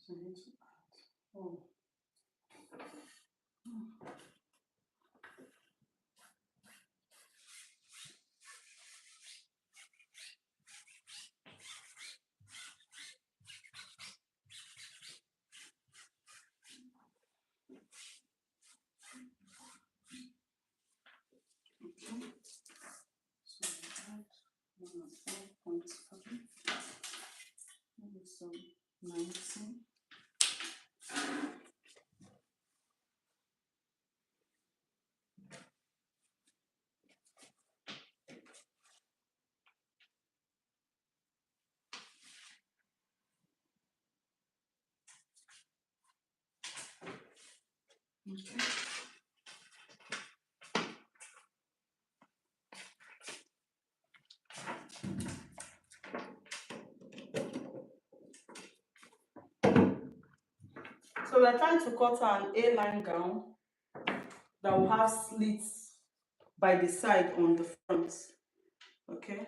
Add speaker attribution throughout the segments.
Speaker 1: So I need to add. Oh. Okay. So I add 1.5. Maybe some 19. Okay. So we are trying to cut an A-line gown that will have slits by the side on the front. Okay.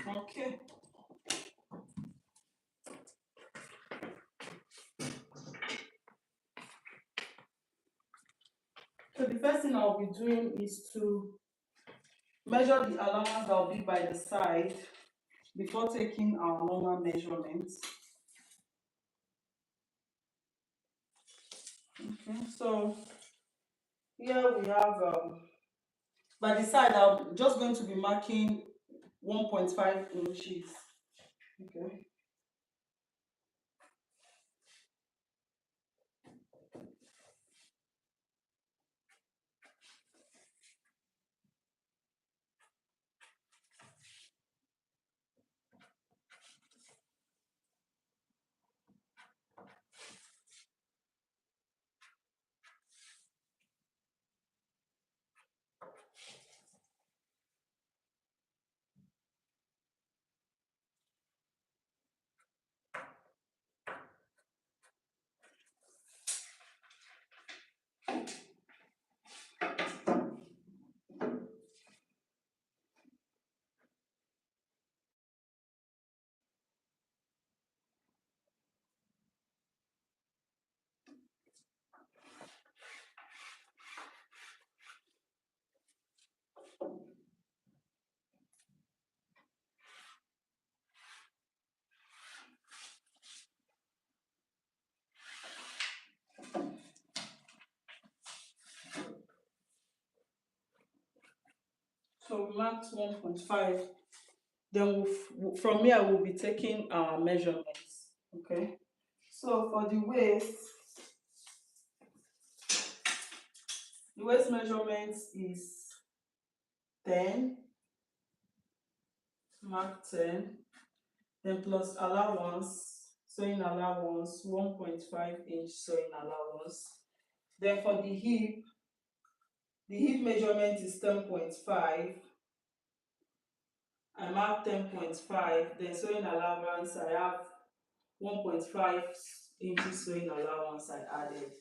Speaker 1: Okay. So the first thing I'll be doing is to measure the allowance that will be by the side before taking our normal measurements. Okay, so here we have by the side I'm just going to be marking 1.5 inches. Okay. So we marked 1.5. Then from here we'll be taking our measurements. Okay. So for the waist measurement is 10, mark 10, then plus allowance, sewing allowance, 1.5 inch sewing allowance. Then for the hip measurement is 10.5. I mark 10.5, then sewing allowance, I have 1.5 inches sewing allowance I added.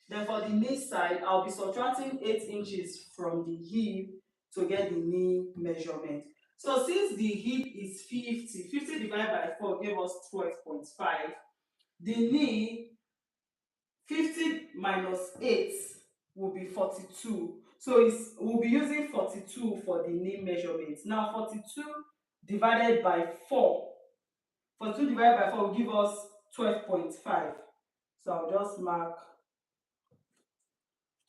Speaker 1: Then for the knee side, I'll be subtracting 8 inches from the hip to get the knee measurement. So since the hip is 50 divided by 4 gave us 12.5. The knee, 50 minus 8 will be 42. So we'll be using 42 for the knee measurement. Now 42 divided by 4. 42 divided by 4 will give us 12.5. So I'll just mark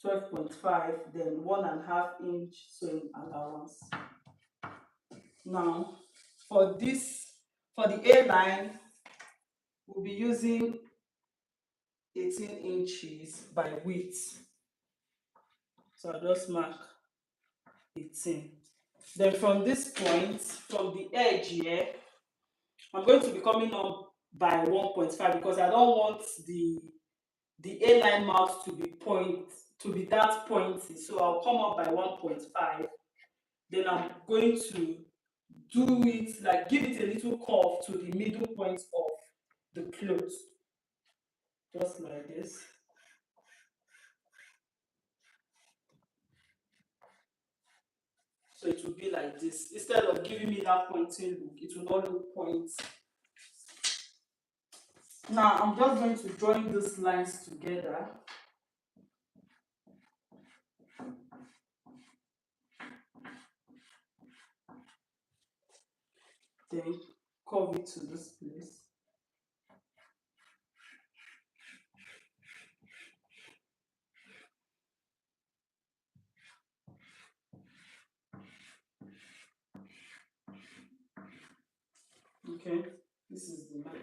Speaker 1: 12.5, then 1.5 inch sewing allowance. Now for the A line, we'll be using 18 inches by width. So I'll just mark 18. Then from this point, from the edge here, I'm going to be coming up by 1.5 because I don't want the A-line mouth to be that pointy. So I'll come up by 1.5. Then I'm going to do it like give it a little curve to the middle point of the cloth, just like this. So it will be like this. Instead of giving me that pointing look, it will not look point. Now I'm just going to join these lines together. Then curve it to this place. Okay, this is the line.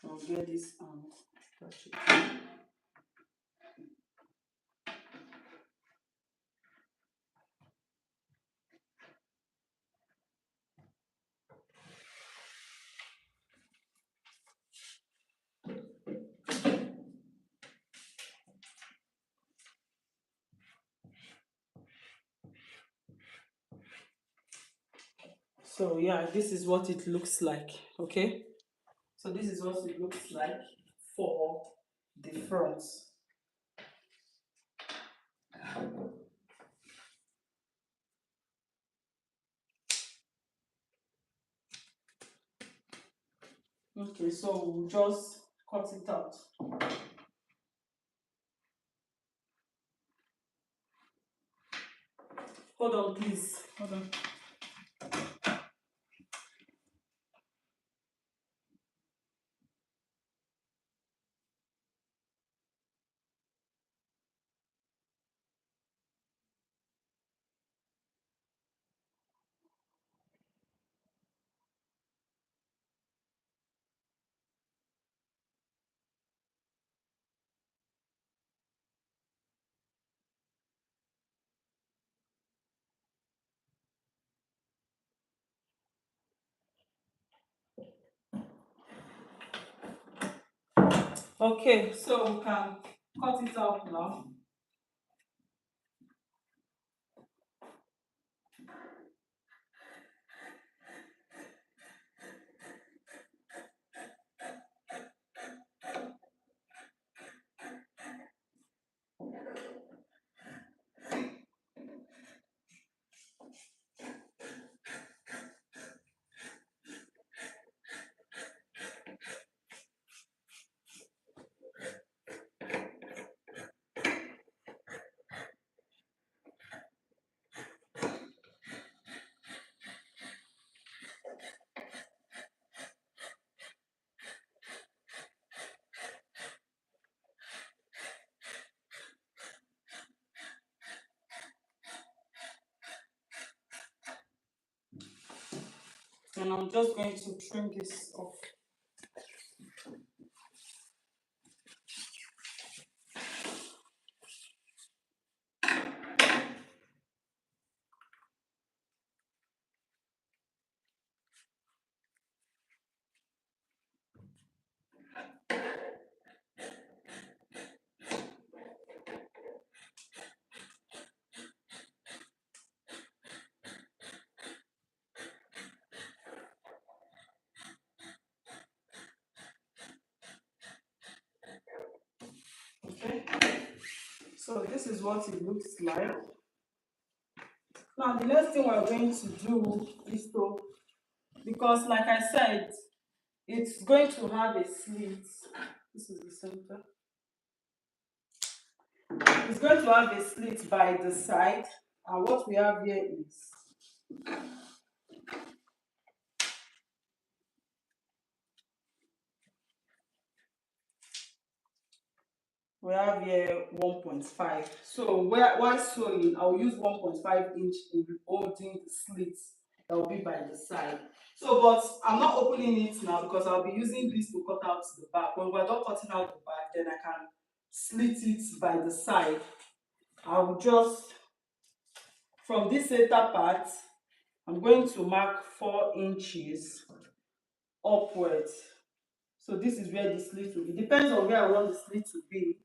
Speaker 1: I'll get this and touch it. So yeah, this is what it looks like. Okay, so this is what it looks like for the front. Okay, so we'll just cut it out. Hold on, please. Hold on. Okay, so we can cut it out now. And I'm just going to trim this off. Okay, so this is what it looks like. Now the next thing we're going to do is to, because like I said, it's going to have a slit. This is the center. It's going to have a slit by the side, and what we have here is we have here 1.5. So while sewing, I'll use 1.5 inch in holding the slit that will be by the side. So, but I'm not opening it now because I'll be using this to cut out the back. When we're done cutting out the back, then I can slit it by the side. I will just, from this center part, I'm going to mark 4 inches upwards. So this is where the slit will be. Depends on where I want the slit to be.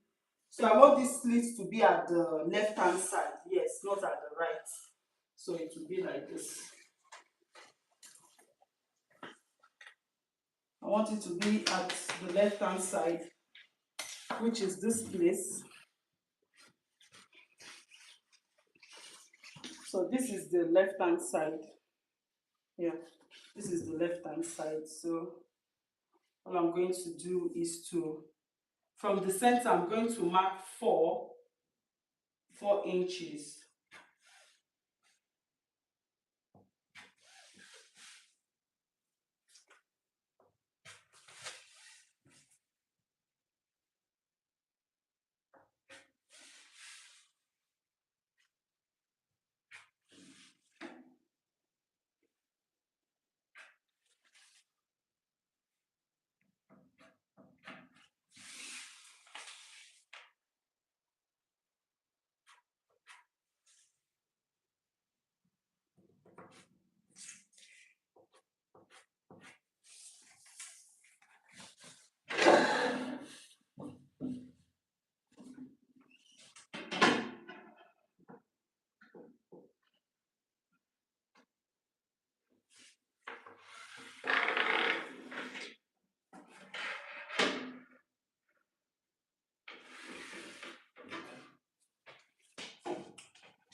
Speaker 1: So I want this slit to be at the left hand side, yes, not at the right. So it will be like this. I want it to be at the left hand side, which is this place. So this is the left hand side. Yeah, this is the left hand side. So all I'm going to do is to, from the center, I'm going to mark 4 inches.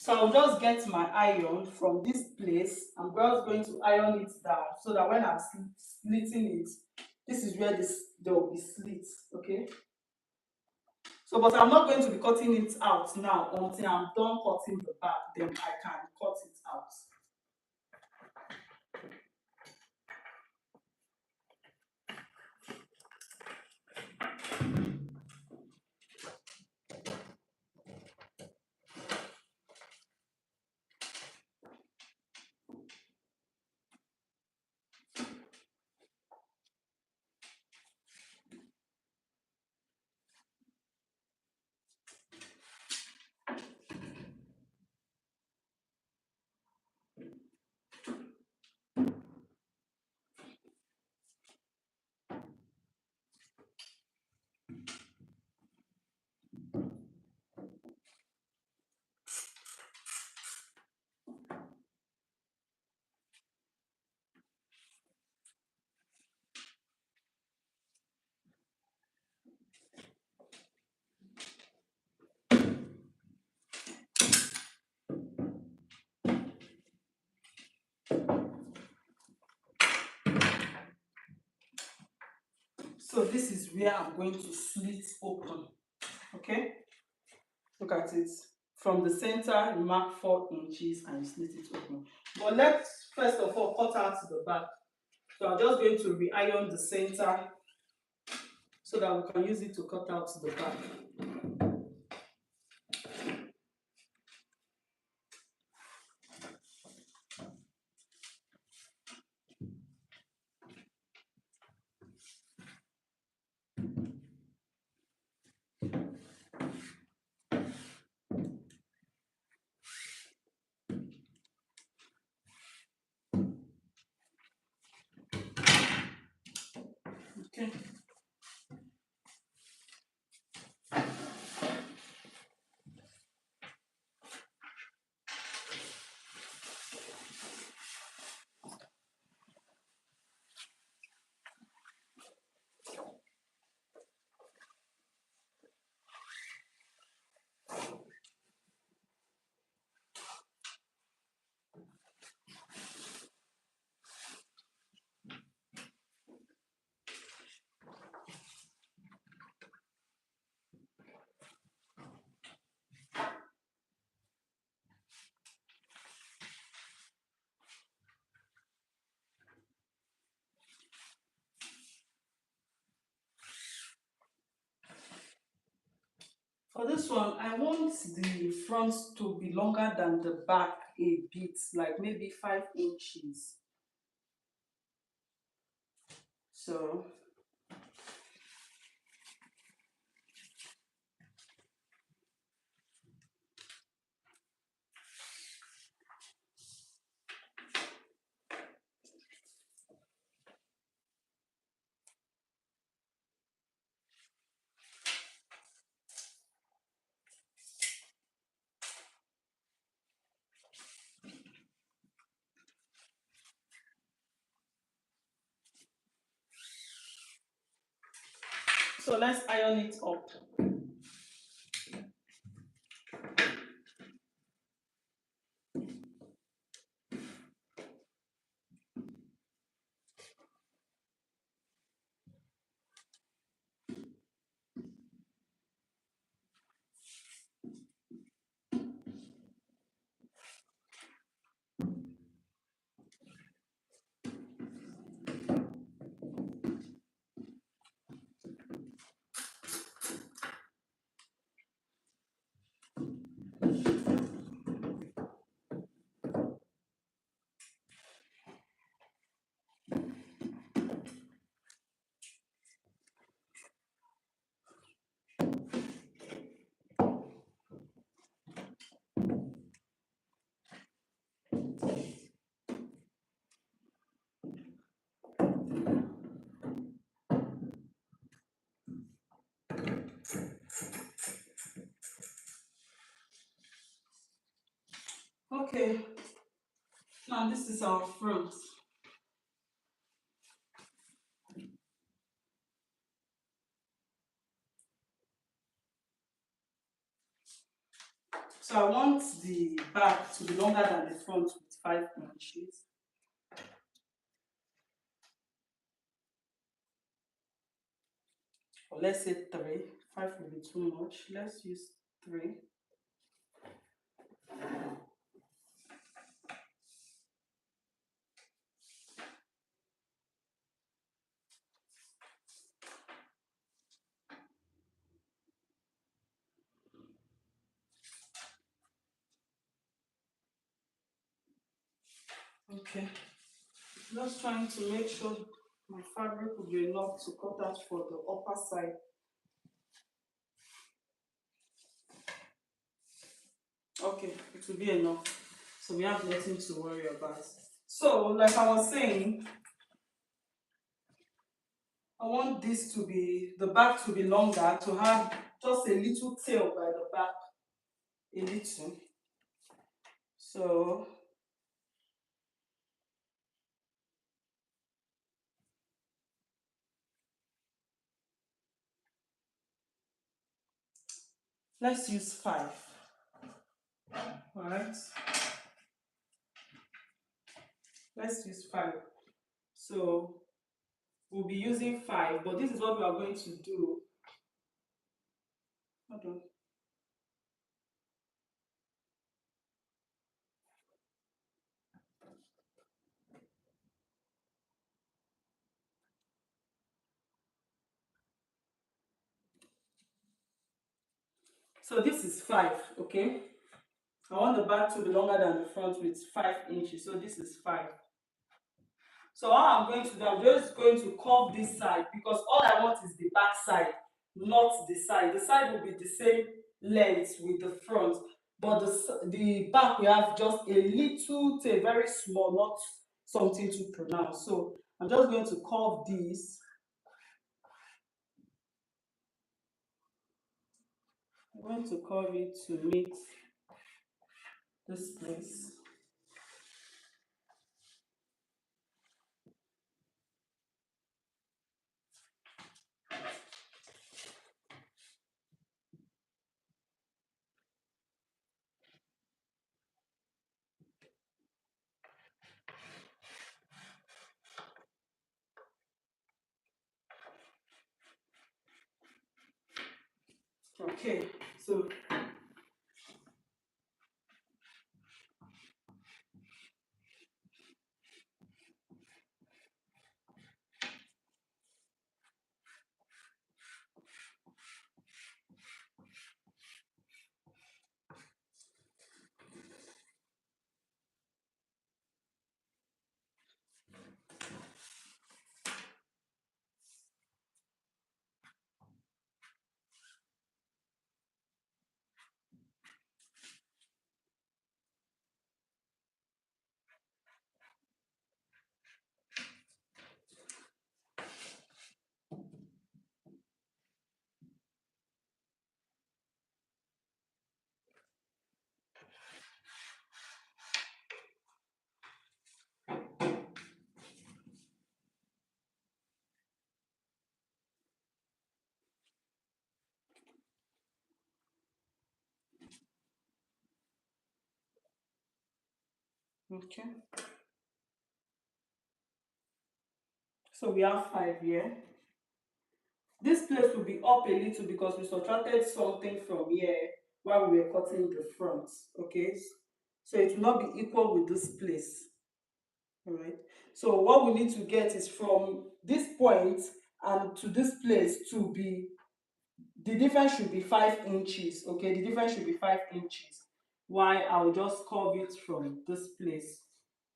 Speaker 1: So I'll just get my iron from this place. I'm just going to iron it down so that when I'm slitting it, this is where there will be slits, okay? So, but I'm not going to be cutting it out now until I'm done cutting the back, then I can cut it out. So this is where I'm going to slit open, okay? Look at it. From the center, you mark 4 inches and you slit it open. But let's first of all cut out the back. So I'm just going to re-iron the center so that we can use it to cut out the back. Okay. For this one, I want the front to be longer than the back a bit, like maybe 5 inches. So let's iron it up. Okay, now this is our front. So I want the back to be longer than the front with 5 inches. Or let's say 3. 5 will be too much. Let's use 3. Okay. Just trying to make sure my fabric will be enough to cut out for the upper side. Okay, it will be enough. So we have nothing to worry about. So, like I was saying, I want this to be, the back to be longer, to have just a little tail by the back. A little. So, let's use 5. Alright? Let's use 5. So, we'll be using 5, but this is what we are going to do. Hold on. So this is 5, okay? I want the back to be longer than the front with 5 inches. So this is 5. So what I'm going to do, I'm just going to curve this side because all I want is the back side, not the side. The side will be the same length with the front, but the back we have just a little tail, very small, not something too pronounced. So I'm just going to curve this. I'm going to curve it to meet this place. Okay, so Okay. So we have 5 here. This place will be up a little because we subtracted something from here while we were cutting the front. Okay. So it will not be equal with this place. All right. So what we need to get is from this point and to this place to be, the difference should be 5 inches. Okay, the difference should be 5 inches. Why? I'll just curve it from this place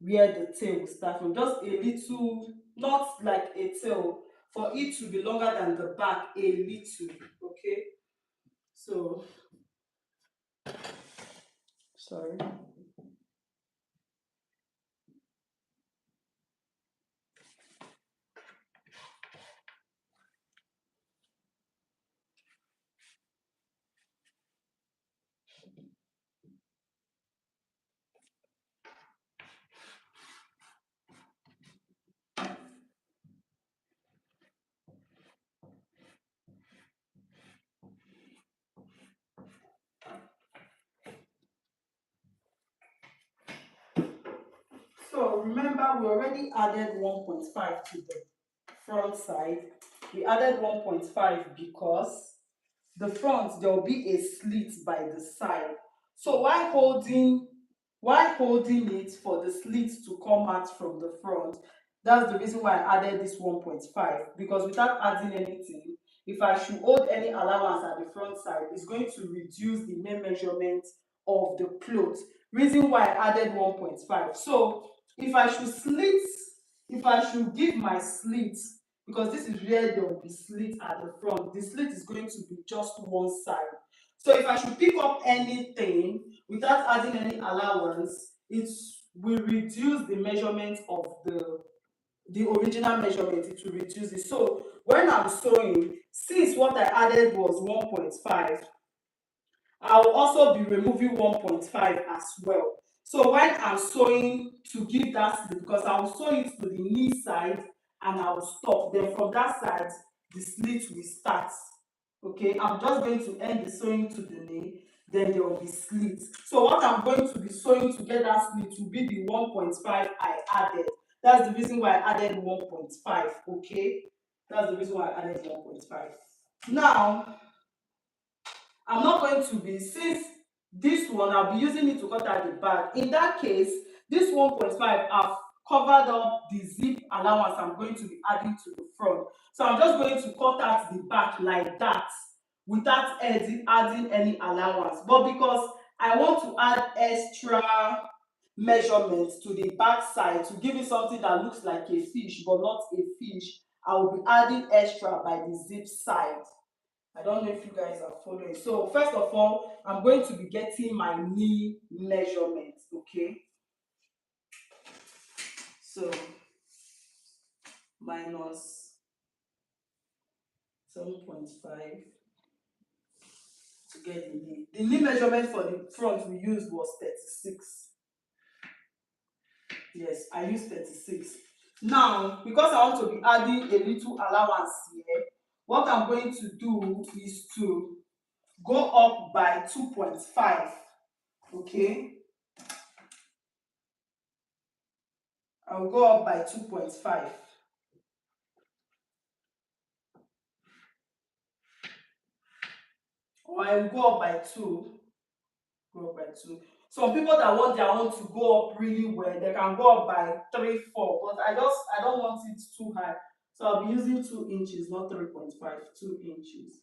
Speaker 1: where the tail will start from, just a little, not like a tail, for it to be longer than the back a little. Okay, so sorry. So remember, we already added 1.5 to the front side. We added 1.5 because the front there will be a slit by the side. So while holding it for the slit to come out from the front, that's the reason why I added this 1.5, because without adding anything, if I should hold any allowance at the front side, it's going to reduce the main measurement of the cloth. Reason why I added 1.5. So if I should slit, if I should give my slit, because this is where there will be slit at the front, the slit is going to be just one side. So if I should pick up anything without adding any allowance, it will reduce the measurement of the original measurement. It will reduce it. So when I'm sewing, since what I added was 1.5, I will also be removing 1.5 as well. So when I'm sewing to give that slit, because I will sew it to the knee side and I will stop. Then from that side, the slit will start. Okay, I'm just going to end the sewing to the knee, then there will be slit. So what I'm going to be sewing to get that slit will be the 1.5 I added. That's the reason why I added 1.5. Okay, that's the reason why I added 1.5. Now, I'm not going to be, since this one I'll be using it to cut out the back. In that case, this 1.5 I've covered up the zip allowance I'm going to be adding to the front. So I'm just going to cut out the back like that without adding any allowance. But because I want to add extra measurements to the back side to give it something that looks like a fish but not a fish, I will be adding extra by the zip side. I don't know if you guys are following. So first of all, I'm going to be getting my knee measurement. Okay, so minus 7.5 to get the knee. The knee measurement for the front we used was 36. Yes, I used 36. Now, because I want to be adding a little allowance here, what I'm going to do is to go up by 2.5. Okay, I'll go up by 2.5. Or I will go up by 2. Go up by 2. Some people that want their own to go up really well, they can go up by 3, 4. But I don't want it too high. So I'll be using 2 inches, not 3.5, 2 inches.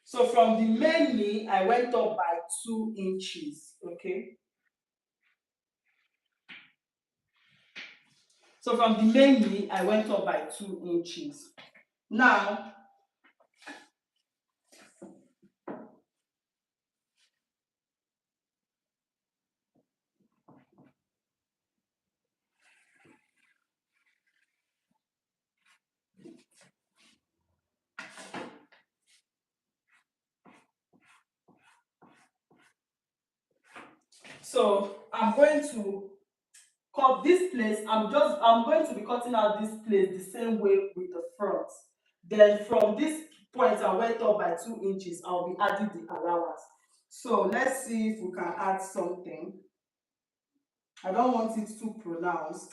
Speaker 1: So from the main knee, I went up by 2 inches. Okay. So from the main knee, I went up by 2 inches. Now, so I'm going to cut this place. I'm going to be cutting out this place the same way with the front. Then from this point I went up by 2 inches, I'll be adding the allowance. So let's see if we can add something. I don't want it too pronounced.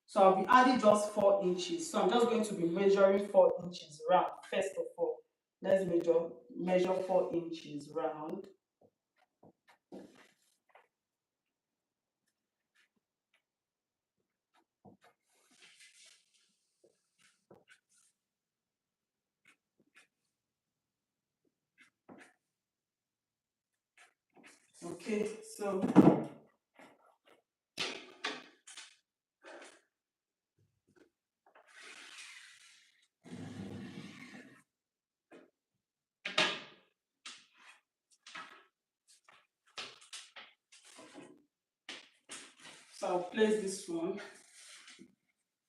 Speaker 1: So I'll be adding just 4 inches. So I'm just going to be measuring 4 inches round. First of all, let's measure 4 inches round. Okay, so I'll place this one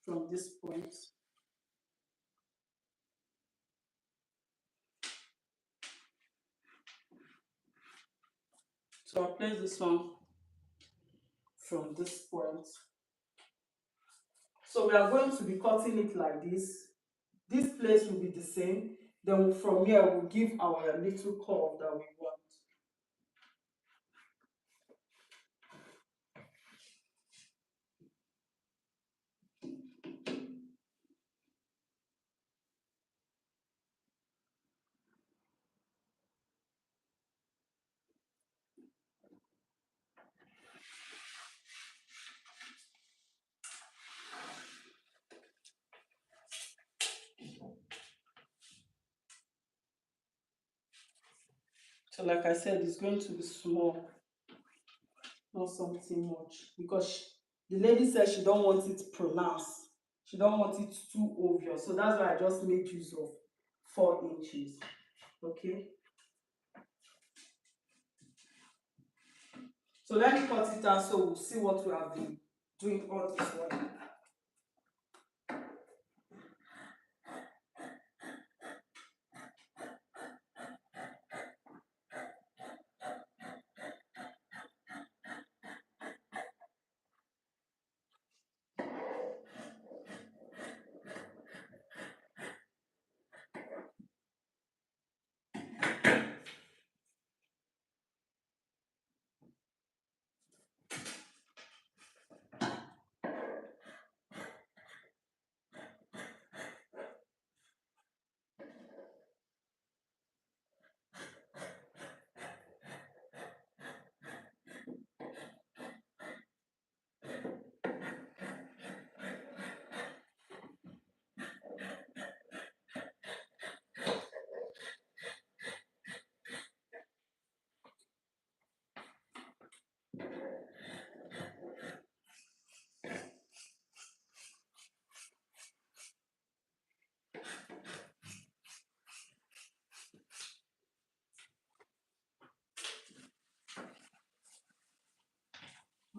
Speaker 1: from this point. So I'll place this one from this point. So we are going to be cutting it like this. This place will be the same. Then from here, we'll give our little curve that we want. So like I said, it's going to be small, not something much, because the lady said she don't want it pronounced. She don't want it too obvious. So that's why I just made use of 4 inches. Okay. So let me cut it out so we'll see what we have been doing all this while.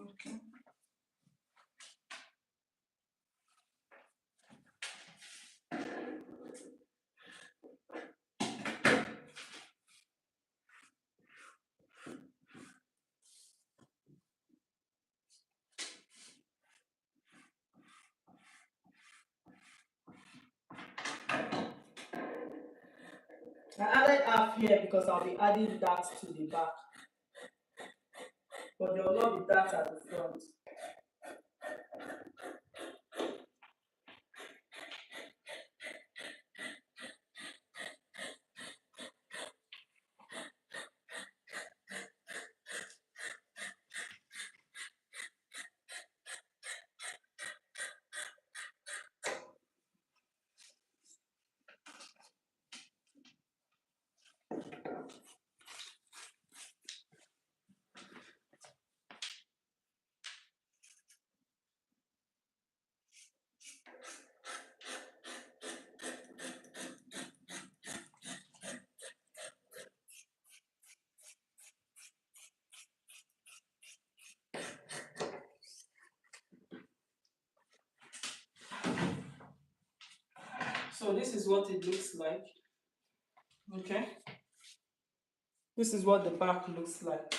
Speaker 1: Okay. I added half here because I'll be adding that to the back, but there will not be that at the front. So this is what it looks like. Okay. This is what the back looks like.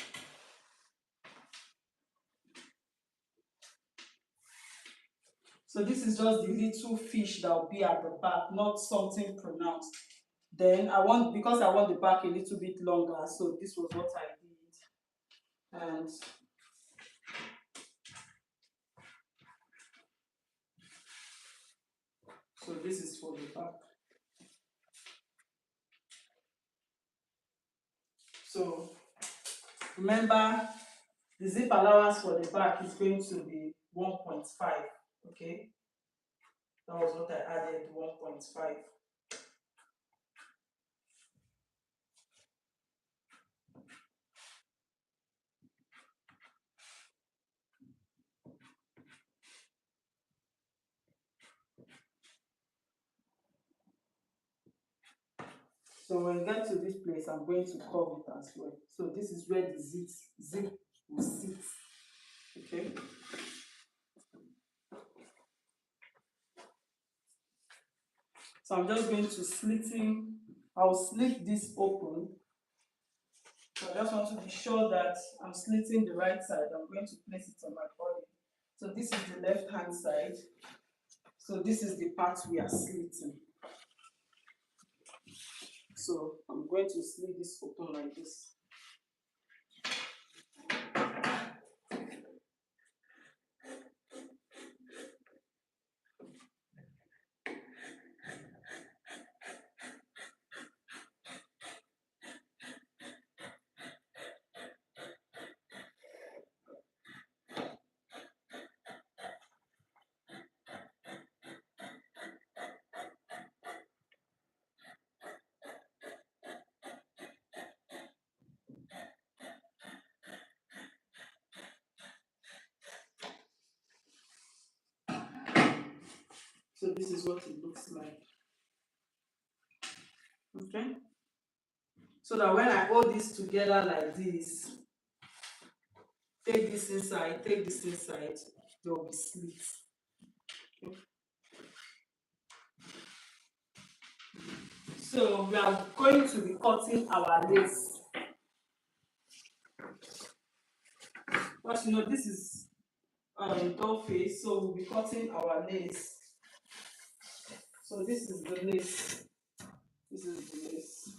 Speaker 1: So this is just the little fish that will be at the back, not something pronounced. Then because I want the back a little bit longer, so this was what I did. And so this is for the back. So remember, the zip allowance for the back is going to be 1.5. Okay, that was what I added, 1.5. So when we get to this place, I'm going to curve it as well. So this is where the zip will sit. Okay. So I'm just going to I'll slit this open. So I just want to be sure that I'm slitting the right side. I'm going to place it on my body. So this is the left hand side. So this is the part we are slitting. So I'm going to slit this open like this. So this is what it looks like. Okay. So that when I hold this together like this, take this inside, there will be slits. Okay. So we are going to be cutting our lace. But this is doll face, so we'll be cutting our lace. So this is the lace. This is the lace.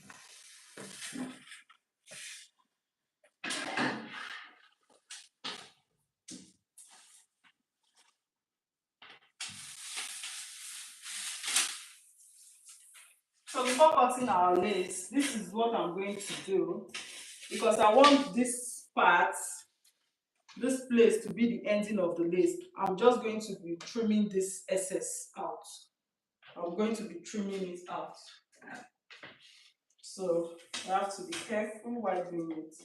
Speaker 1: So before cutting our lace, this is what I'm going to do, because I want this place to be the ending of the lace. I'm just going to be trimming this excess out. I'm going to be trimming it out. So I have to be careful while doing it.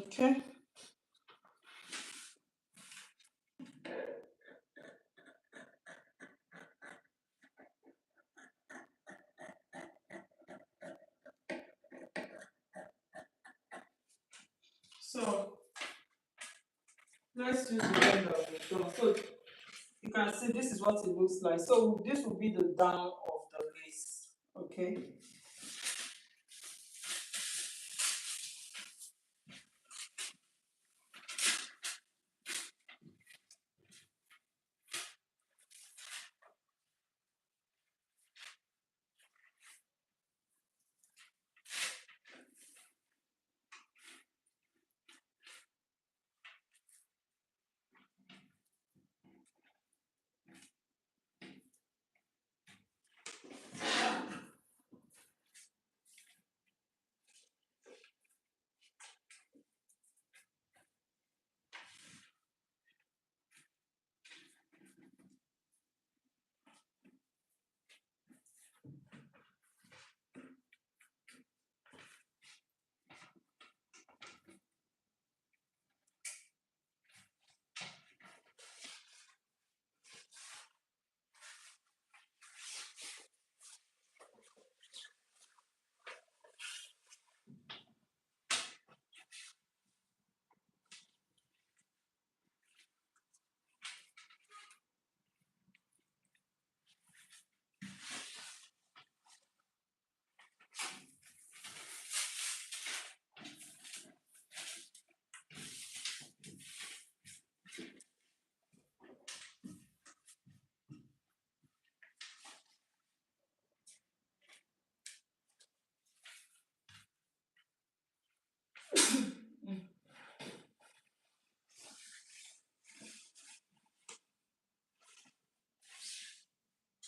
Speaker 1: Okay. So let's use the end of the done. So you can see this is what it looks like. So this will be the down of the lace. Okay.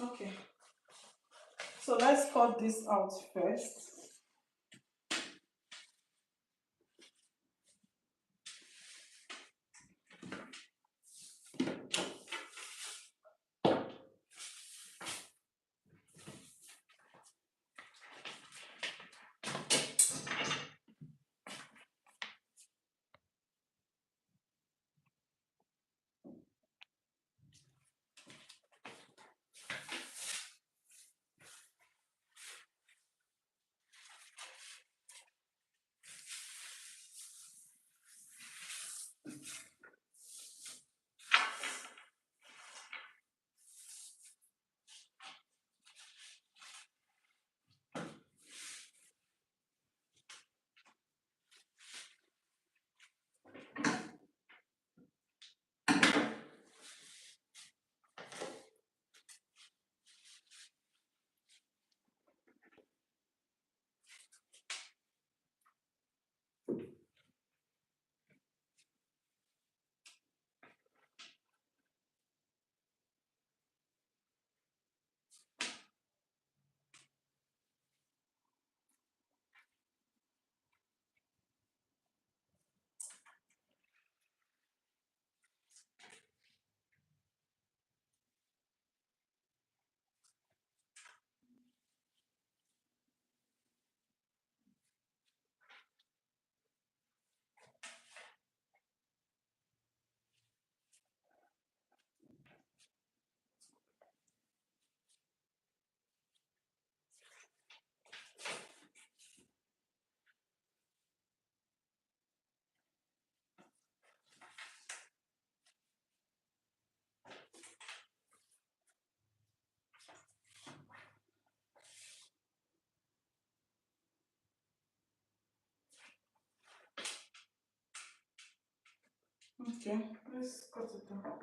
Speaker 1: Okay. So let's cut this out first. Okay, let's cut it out.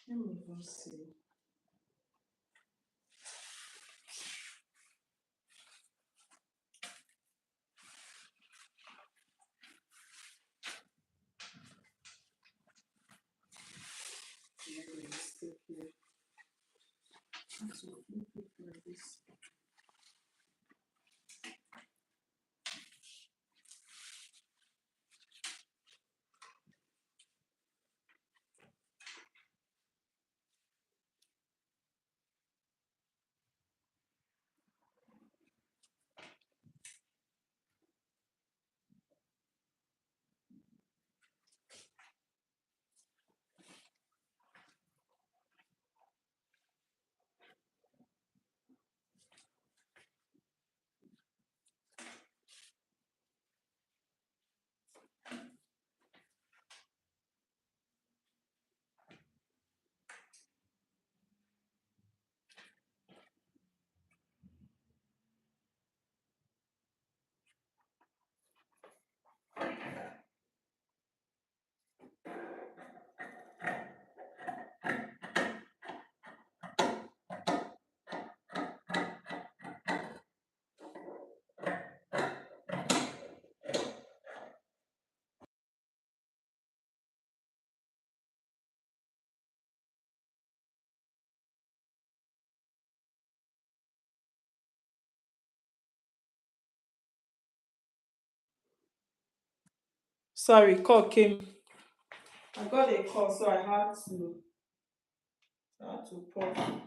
Speaker 1: Let me even see. Maybe a mistake here. I have to flip it like this. Sorry, call came. I got a call, so I had to pause.